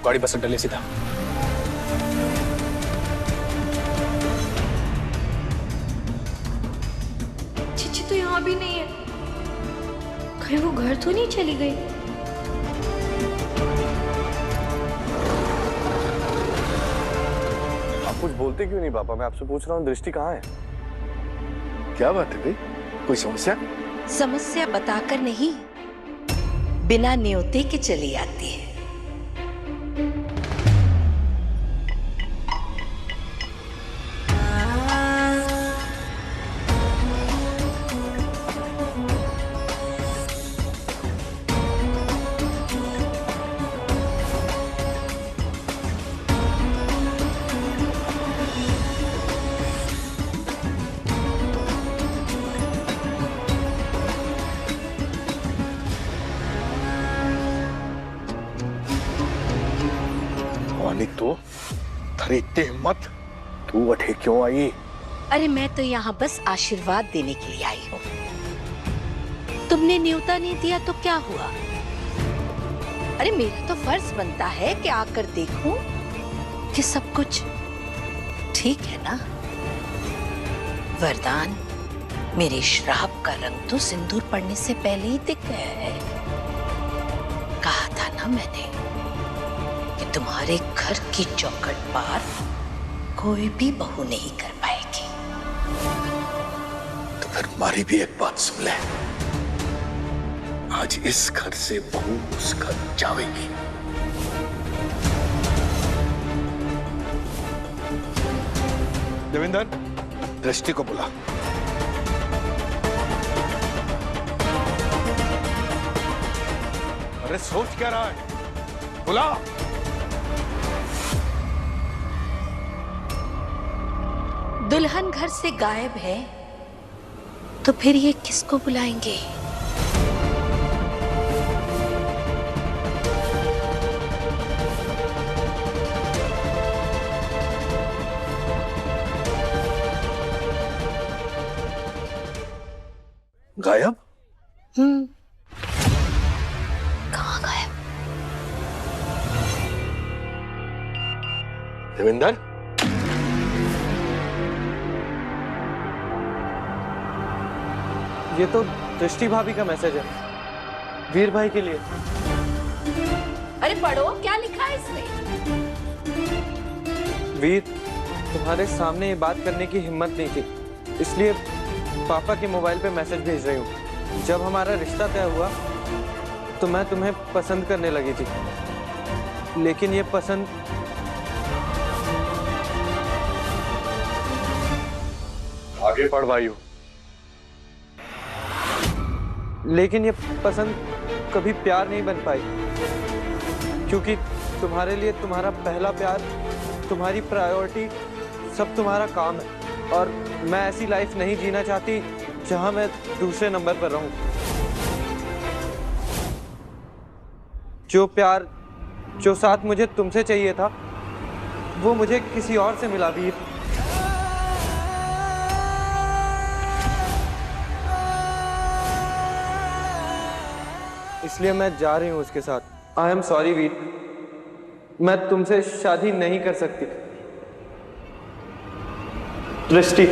गाड़ी बस अड्डा ले सीधा। चिची तो यहाँ भी नहीं है, कहीं वो घर तो नहीं चली गई? आप कुछ बोलते क्यों नहीं पापा? मैं आपसे पूछ रहा हूँ, दृष्टि कहाँ है? क्या बात है भाई, कोई समस्या? समस्या बताकर नहीं, बिना न्योते के चली आती है। तो थारी इतनी हिम्मत, तू अठे क्यों आई? अरे मैं तो यहाँ बस आशीर्वाद देने के लिए आई हूँ। तुमने न्योता नहीं दिया तो क्या हुआ? अरे मेरा तो फर्ज बनता है कि आकर देखूं कि सब कुछ ठीक है ना। वरदान, मेरे श्राप का रंग तो सिंदूर पड़ने से पहले ही दिख गया है। कहा था ना मैंने, तुम्हारे घर की चौखट पार कोई भी बहू नहीं कर पाएगी। तो फिर हमारी भी एक बात सुन ले, आज इस घर से बहू उस घर जाएगी। देवेंद्र, दृष्टि को बुला। अरे सोच क्या रहा है? बुला। दुल्हन घर से गायब है तो फिर ये किसको बुलाएंगे? गायब? कहाँ गायब? देवेंद्र, ये तो दृष्टि भाभी का मैसेज है, वीर भाई के लिए। अरे पढ़ो, क्या लिखा है इसमें? वीर, तुम्हारे सामने ये बात करने की हिम्मत नहीं थी, इसलिए पापा के मोबाइल पे मैसेज भेज रही हूँ। जब हमारा रिश्ता तय हुआ तो मैं तुम्हें पसंद करने लगी थी, लेकिन ये पसंद आगे पढ़ भाई हो। लेकिन ये पसंद कभी प्यार नहीं बन पाई, क्योंकि तुम्हारे लिए तुम्हारा पहला प्यार, तुम्हारी प्रायोरिटी, सब तुम्हारा काम है। और मैं ऐसी लाइफ नहीं जीना चाहती जहां मैं दूसरे नंबर पर रहूं। जो प्यार, जो साथ मुझे तुमसे चाहिए था, वो मुझे किसी और से मिला वीर। इसलिए मैं जा रही हूँ उसके साथ। आई एम सॉरी वीर, मैं तुमसे शादी नहीं कर सकती। दृष्टि,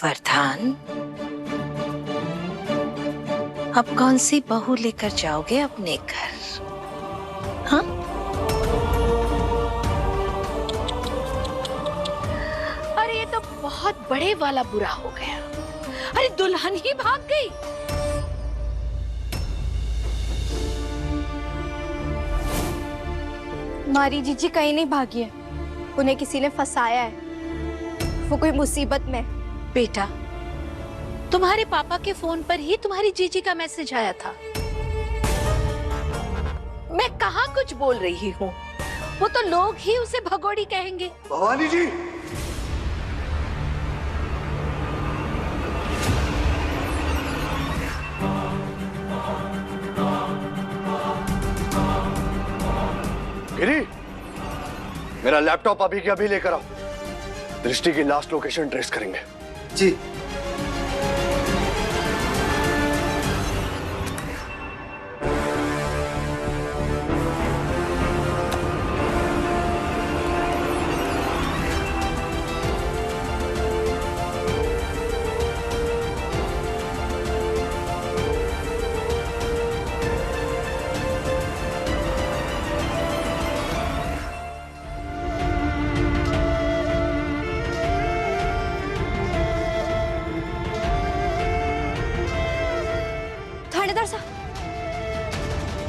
वरदान, अब कौन सी बहू लेकर जाओगे अपने घर? हाँ? अरे ये तो बहुत बड़े वाला बुरा हो गया। अरे दुल्हन ही भाग गई। हमारी जीजी कहीं नहीं भागी है, उन्हें किसी ने फंसाया है। वो कोई मुसीबत में। बेटा, तुम्हारे पापा के फोन पर ही तुम्हारी जीजी का मैसेज आया था। मैं कहाँ कुछ बोल रही हूँ, वो तो लोग ही उसे भगोड़ी कहेंगे। भवानी जी, गिरी, मेरा लैपटॉप अभी के अभी लेकर आओ। दृष्टि की लास्ट लोकेशन ट्रेस करेंगे। जी।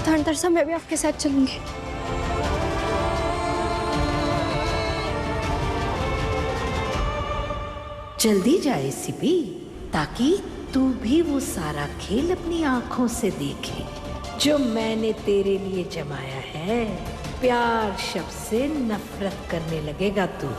थानेदार साहब, मैं भी आपके साथ चलूंगी। जल्दी जा एसीपी, ताकि तू भी वो सारा खेल अपनी आंखों से देखे जो मैंने तेरे लिए जमाया है। प्यार शब्द से नफरत करने लगेगा तू।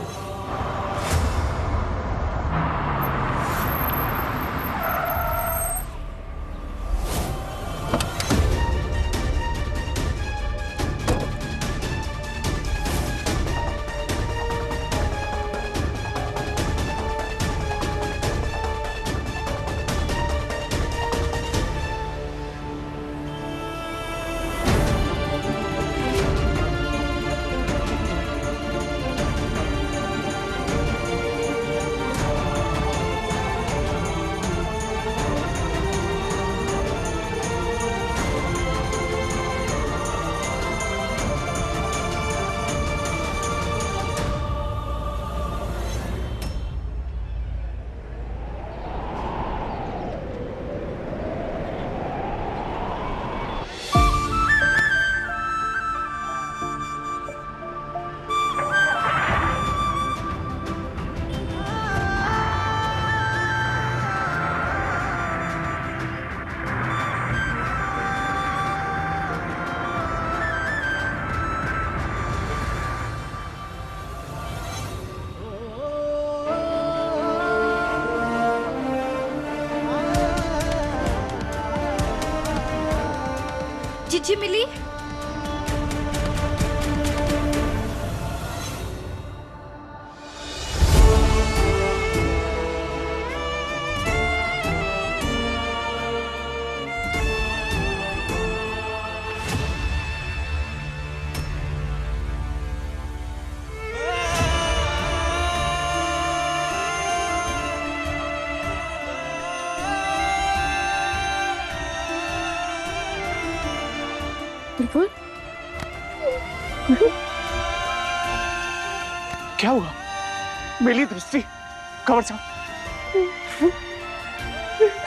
चिट्ठी मिली? बुलबुल, क्या हुआ? मिली दृष्टि? खबर साहब।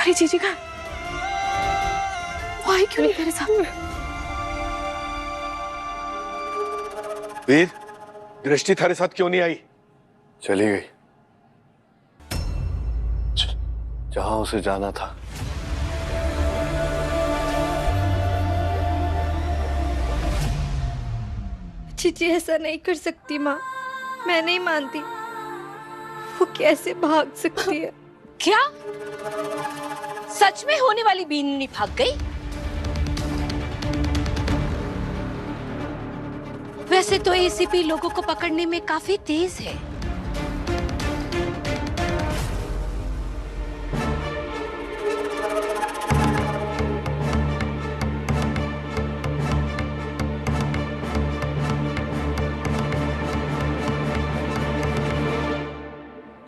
अरे जीजी का वो आई क्यों नहीं तेरे साथ? वीर, दृष्टि थारे साथ क्यों नहीं आई? चली गई जहां उसे जाना था। जीजी ऐसा नहीं कर सकती माँ, मैं नहीं मानती। वो कैसे भाग सकती है? क्या सच में होने वाली बीननी भाग गई? वैसे तो एसीपी लोगों को पकड़ने में काफी तेज है।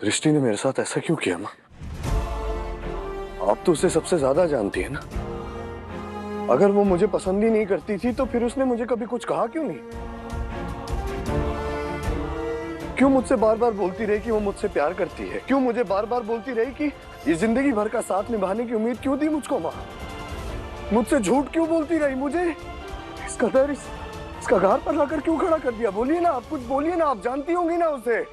दृष्टि ने मेरे साथ ऐसा क्यों किया माँ? आप तो उसे सबसे ज्यादा जानती है ना। अगर वो मुझे पसंद ही नहीं करती थी तो फिर उसने मुझे कभी कुछ कहा क्यों नहीं? क्यों मुझसे बार बार बोलती रही कि वो मुझसे प्यार करती है? क्यों मुझे बार बार बोलती रही कि ये जिंदगी भर का साथ निभाने की उम्मीद क्यों दी मुझको माँ? मुझसे झूठ क्यों बोलती रही? मुझे इसका डर इसका घाट पर लाकर क्यों खड़ा कर दिया? बोलिए ना, आप कुछ बोलिए ना, आप जानती होंगी ना उसे।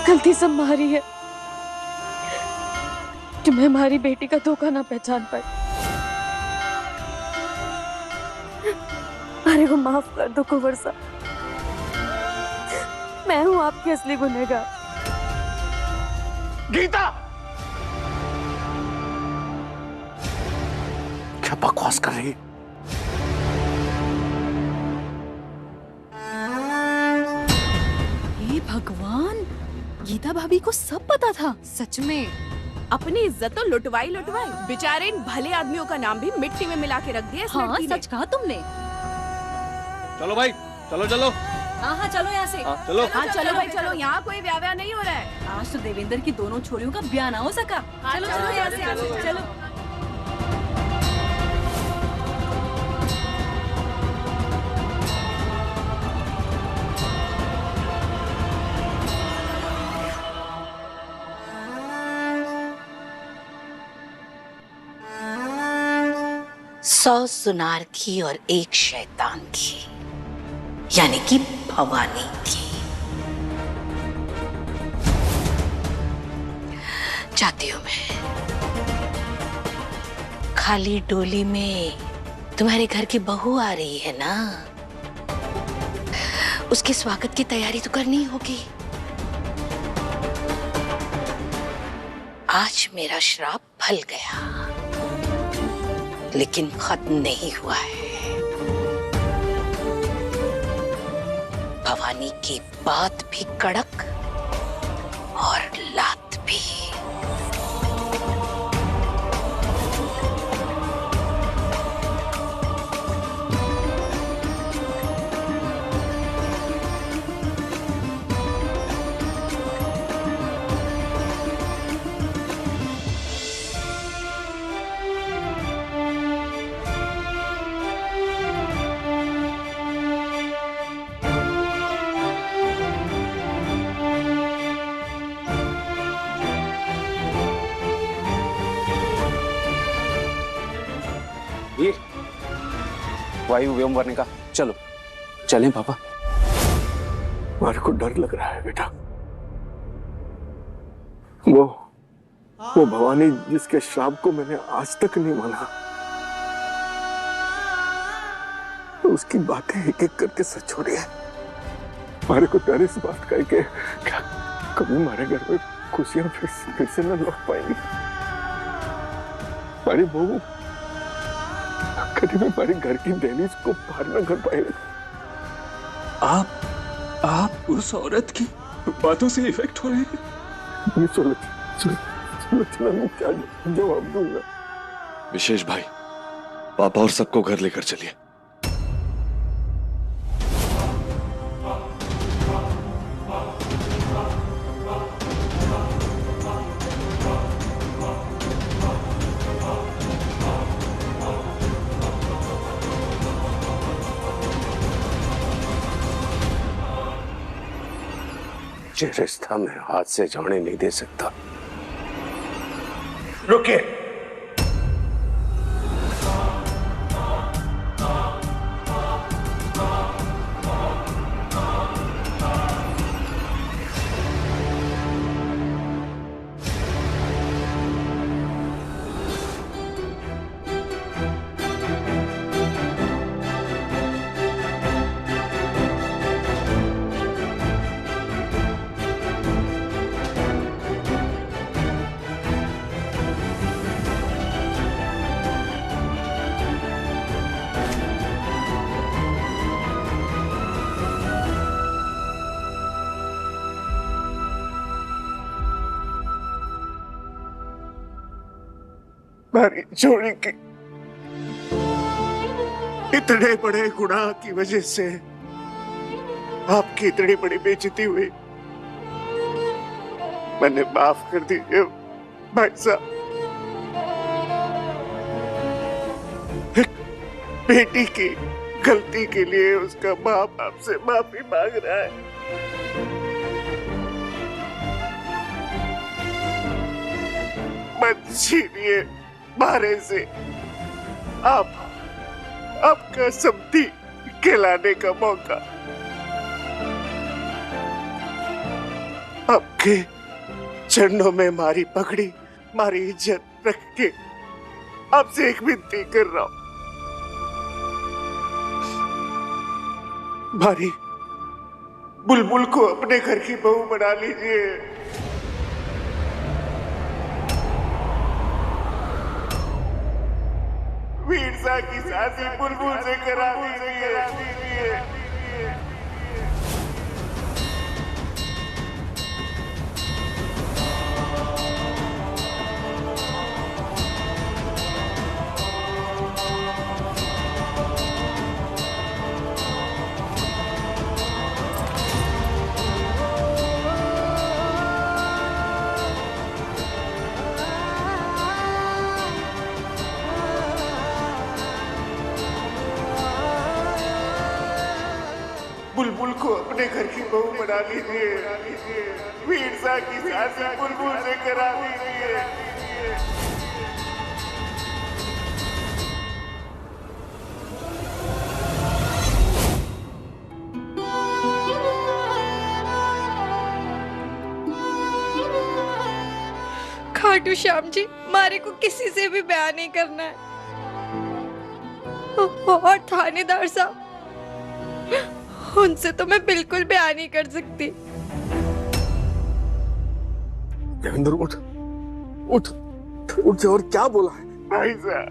गलती सब हमारी है कि मैं हमारी बेटी का धोखा ना पहचान पाई। मेरे को माफ कर दो कुंवर साहब, मैं हूँ आपकी असली गुनहगार। गीता, क्या बकवास कर रही है? हे भगवान, गीता भाभी को सब पता था। सच में अपनी इज्जत तो लुटवाई लुटवाई, बेचारे इन भले आदमियों का नाम भी मिट्टी में मिला के रख दिया इस हाँ, लड़की ने। सच कहा तुमने। चलो भाई, चलो चलो। हाँ चलो यहाँ से। हाँ चलो। हाँ चलो भाई चलो, यहाँ कोई व्याह नहीं हो रहा है। आज तो देवेंद्र की दोनों छोरियों का ब्याह ना हो सका। चलो चलो यहाँ से, चलो। सौ सुनार की और एक शैतान की, यानी कि भवानी की। जाती हूं मैं। खाली डोली में तुम्हारे घर की बहू आ रही है ना, उसके स्वागत की तैयारी तो करनी होगी। आज मेरा श्राप फल गया, लेकिन खत्म नहीं हुआ है। भवानी की बात भी कड़क और लात भी। वीर, वायु व्योमवर्ण का चलो चलें पापा। मेरे को डर लग रहा है बेटा। वो भवानी जिसके श्राप को मैंने आज तक नहीं माना, तो उसकी बातें एक एक करके सच हो रही है। मेरे को डर इस बात का है कि क्या कभी हमारे घर में खुशियां फिर से न लौट पाएंगी। हमारी बहू कभी भी हमारे घर की दहलीज को पार न कर पाएगी। आप उस औरत की बातों से इफेक्ट हो रहे हैं। ये सुलोचना में क्या जवाब दूंगा? विशेष भाई, पापा और सबको घर लेकर चलिए। ये रिश्ता मैं हाथ से जाने नहीं दे सकता। रुकिए। हमारी जोड़ी की इतने बड़े गुनाह की वजह से आपकी इतनी बड़ी बेइज्जती हुई। मैंने माफ कर दीजिए भाई साहब। एक बेटी की गलती के लिए उसका बाप आपसे माफी मांग रहा है। मत छीनिए मारे से आपका समधी कहलाने का मौका। आपके चरणों में मारी पकड़ी, मारी इज्जत रख के आपसे एक विनती कर रहा हूं। मारी, बुलबुल को अपने घर की बहू बना लीजिए। वीरसा की शादी बुलबुल से करा दीजिए। बुलबुल को अपने घर की बहू बना लीजिए। वीरसा की शादी बुलबुल से करा दीजिए। खाटू श्याम जी, मारे को किसी से भी ब्याह नहीं करना है। और थानेदार साहब, उनसे तो मैं बिल्कुल ब्याह नहीं कर सकती। देवेंद्र उठ उठ उठ जा। और क्या बोला है? भाई साहब,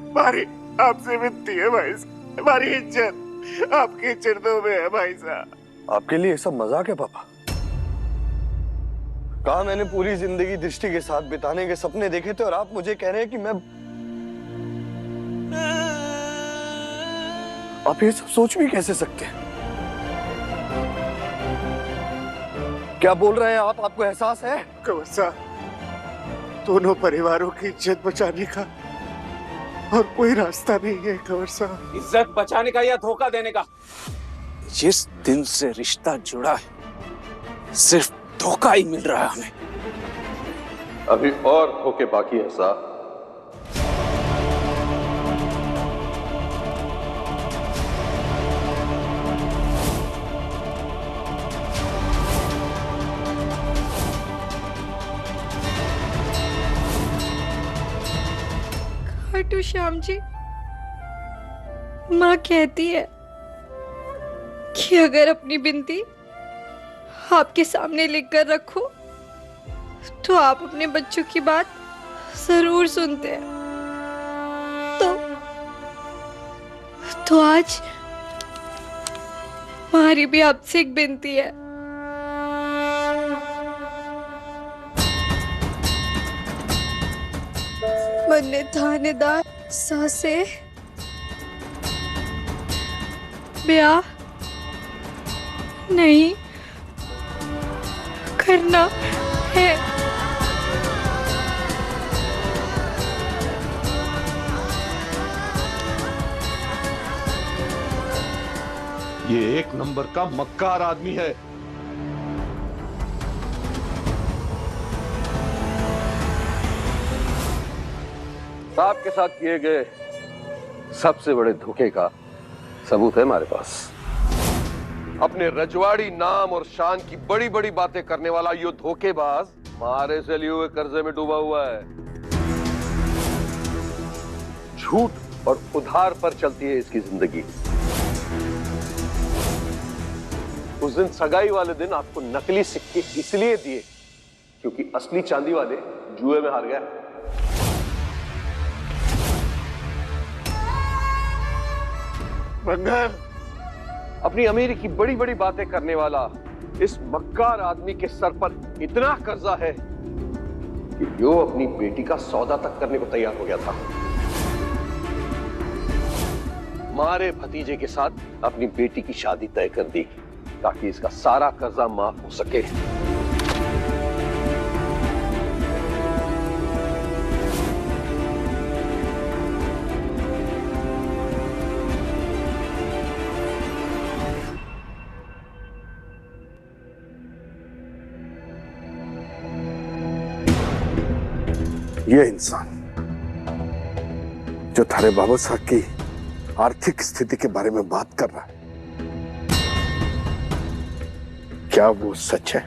हमारी आपसे विनती है भाई साहब, हमारी इज्जत आपके चरणों में है भाई साहब। आपके लिए सब मजाक है पापा? कहा मैंने पूरी जिंदगी दृष्टि के साथ बिताने के सपने देखे थे और आप मुझे कह रहे हैं कि मैं, आप ये सब सोच भी कैसे सकते हैं? क्या बोल रहे हैं आप? आपको एहसास है? कंवर साहब, दोनों परिवारों की इज्जत बचाने का और कोई रास्ता नहीं है कंवर साहब। इज्जत बचाने का या धोखा देने का? जिस दिन से रिश्ता जुड़ा है सिर्फ धोखा ही मिल रहा है हमें। अभी और धोखे बाकी है साहब। खाटू श्याम जी, माँ कहती है कि अगर अपनी बिनती आपके सामने लिखकर रखो तो आप अपने बच्चों की बात जरूर सुनते हैं। तो आज हमारी भी आपसे एक विनती है। मन्ने थानेदार सासे ब्याह नहीं करना है। ये एक नंबर का मक्कार आदमी है। साहब के साथ किए गए सबसे बड़े धोखे का सबूत है हमारे पास। अपने रजवाड़ी नाम और शान की बड़ी बड़ी बातें करने वाला ये धोखेबाज मारे से लिए हुए कर्जे में डूबा हुआ है। झूठ और उधार पर चलती है इसकी जिंदगी। उस दिन सगाई वाले दिन आपको नकली सिक्के इसलिए दिए क्योंकि असली चांदी वाले जुए में हार गया। मंगल, अपनी अमीरी की बड़ी बड़ी बातें करने वाला इस मक्कार आदमी के सर पर इतना कर्जा है कि यो अपनी बेटी का सौदा तक करने को तैयार हो गया था। मारे भतीजे के साथ अपनी बेटी की शादी तय कर दी ताकि इसका सारा कर्जा माफ हो सके। ये इंसान जो थारे बाबा साहब की आर्थिक स्थिति के बारे में बात कर रहा है, क्या वो सच है?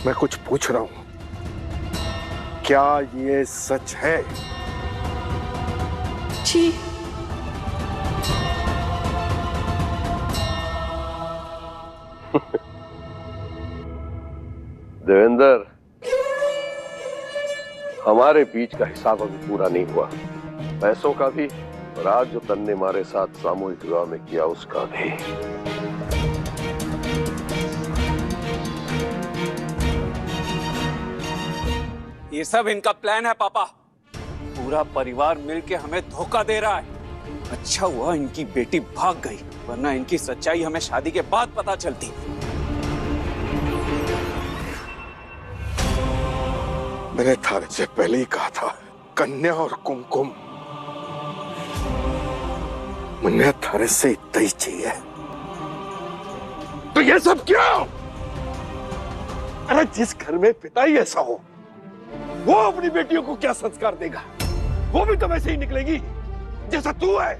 मैं कुछ पूछ रहा हूं, क्या ये सच है? जी देवेंद्र, हमारे बीच का हिसाब अभी पूरा नहीं हुआ, पैसों का भी, और आज जो तन्ने हमारे साथ सामूहिक विवाह में किया उसका भी। ये सब इनका प्लान है पापा। पूरा परिवार मिलके हमें धोखा दे रहा है। अच्छा हुआ इनकी बेटी भाग गई, वरना इनकी सच्चाई हमें शादी के बाद पता चलती। मैंने थारे से पहले ही कहा था, कन्या और कुमकुम मुझे थारे से इतना ही चाहिए। तो ये सब क्यों? अरे जिस घर में पिता ही ऐसा हो, वो अपनी बेटियों को क्या संस्कार देगा? वो भी तो वैसे ही निकलेगी जैसा तू है।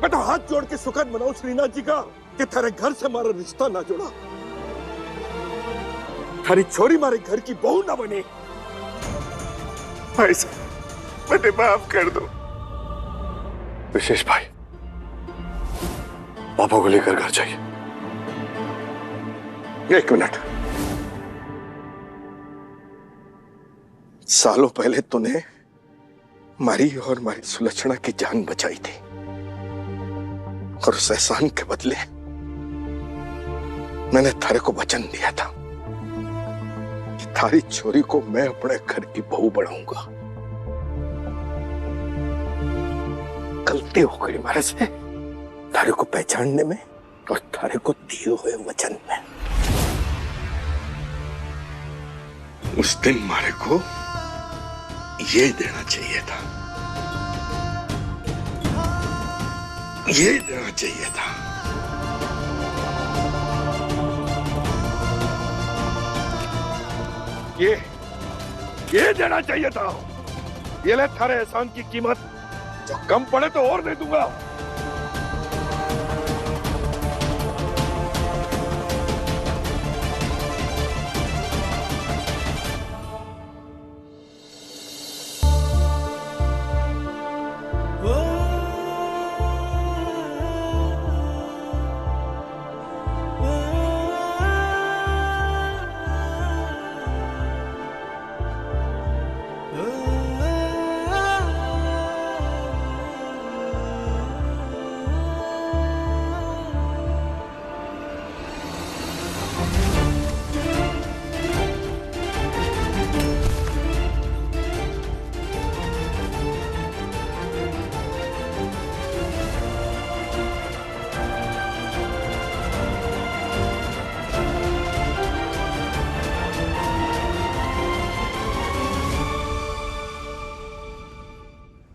मैं तो हाथ जोड़ के शुक्र मनाऊं श्रीनाथ जी का कि थारे घर से हमारा रिश्ता ना जुड़ा, थारी छोरी हमारे घर की बहू ना बने। भाई साहब, मुझे माफ कर दो। विशेष भाई, पापा को लेकर घर जाइए। एक मिनट, सालों पहले तूने मारी और मारी सुलक्षणा की जान बचाई थी, और उस एहसान के बदले मैंने थारे को वचन दिया था कि थारी छोरी को मैं अपने घर की बहू बढ़ाऊंगा। गलती हो गई हमारे से थारे को पहचानने में और थारे को दिए हुए वचन में। उस दिन मारे को ये देना चाहिए था, ये देना चाहिए था। ये देना चाहिए था। ये ले थारे एहसान की कीमत, जो कम पड़े तो और दे दूंगा।